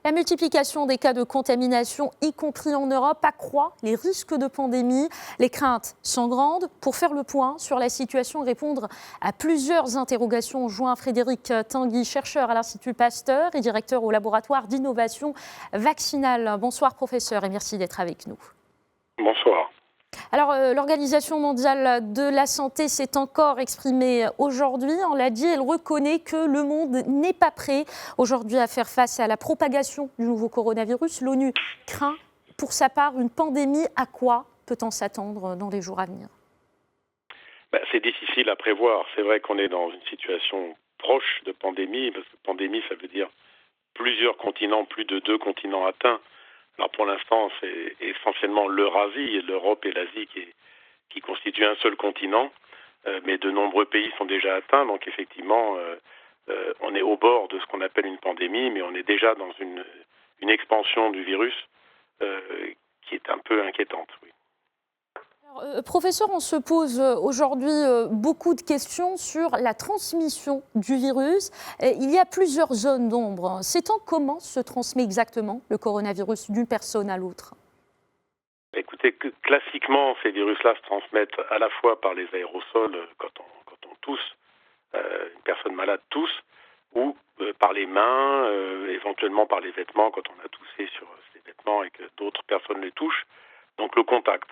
La multiplication des cas de contamination, y compris en Europe, accroît les risques de pandémie. Les craintes sont grandes. Pour faire le point sur la situation et répondre à plusieurs interrogations, on joint Frédéric Tanguy, chercheur à l'Institut Pasteur et directeur au laboratoire d'innovation vaccinale. Bonsoir professeur et merci d'être avec nous. Bonsoir. Alors, l'Organisation mondiale de la santé s'est encore exprimée aujourd'hui. On l'a dit, elle reconnaît que le monde n'est pas prêt aujourd'hui à faire face à la propagation du nouveau coronavirus. L'ONU craint pour sa part une pandémie. À quoi peut-on s'attendre dans les jours à venir ? C'est difficile à prévoir. C'est vrai qu'on est dans une situation proche de pandémie, parce que pandémie, ça veut dire plusieurs continents, plus de 2 continents atteints. Alors pour l'instant, c'est essentiellement l'Eurasie, l'Europe et l'Asie qui constituent un seul continent, mais de nombreux pays sont déjà atteints, donc effectivement, on est au bord de ce qu'on appelle une pandémie, mais on est déjà dans une expansion du virus qui est un peu inquiétante. Oui. Alors, professeur, on se pose aujourd'hui beaucoup de questions sur la transmission du virus. Il y a plusieurs zones d'ombre. Sait-on comment se transmet exactement le coronavirus d'une personne à l'autre ? Écoutez, classiquement, ces virus-là se transmettent à la fois par les aérosols quand on tousse, une personne malade tousse, ou par les mains, éventuellement par les vêtements quand on a toussé sur ces vêtements et que d'autres personnes les touchent. Donc le contact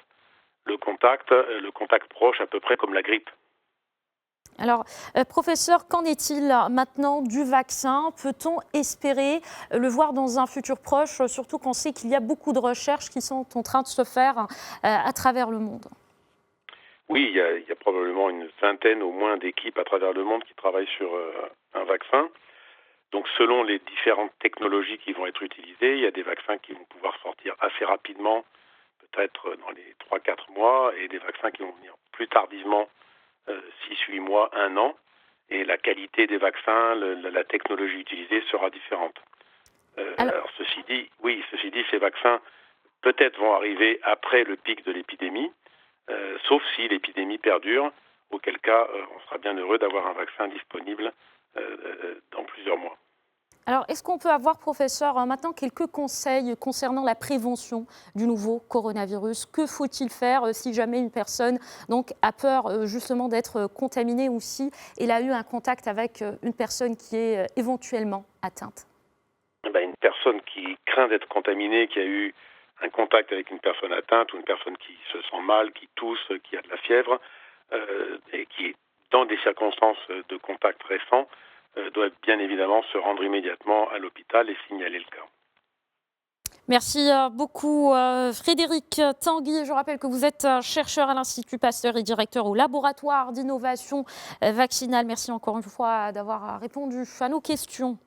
proche, à peu près comme la grippe. Alors, professeur, qu'en est-il maintenant du vaccin ? Peut-on espérer le voir dans un futur proche, surtout qu'on sait qu'il y a beaucoup de recherches qui sont en train de se faire à travers le monde ? Oui, il y a probablement une vingtaine au moins d'équipes à travers le monde qui travaillent sur un vaccin. Donc selon les différentes technologies qui vont être utilisées, il y a des vaccins qui vont pouvoir sortir assez rapidement, peut-être dans les 3-4 mois, et des vaccins qui vont venir plus tardivement, 6-8 mois, 1 an, et la qualité des vaccins, la technologie utilisée sera différente. Alors ceci dit, ces vaccins peut-être vont arriver après le pic de l'épidémie, sauf si l'épidémie perdure, auquel cas on sera bien heureux d'avoir un vaccin disponible dans plusieurs mois. Alors, est-ce qu'on peut avoir, professeur, maintenant quelques conseils concernant la prévention du nouveau coronavirus ? Que faut-il faire si jamais une personne a peur justement d'être contaminée ou si elle a eu un contact avec une personne qui est éventuellement atteinte ? Une personne qui craint d'être contaminée, qui a eu un contact avec une personne atteinte ou une personne qui se sent mal, qui tousse, qui a de la fièvre et qui est dans des circonstances de contact récent, doit bien évidemment se rendre immédiatement à l'hôpital et signaler le cas. Merci beaucoup Frédéric Tanguy. Je rappelle que vous êtes chercheur à l'Institut Pasteur et directeur au laboratoire d'innovation vaccinale. Merci encore une fois d'avoir répondu à nos questions.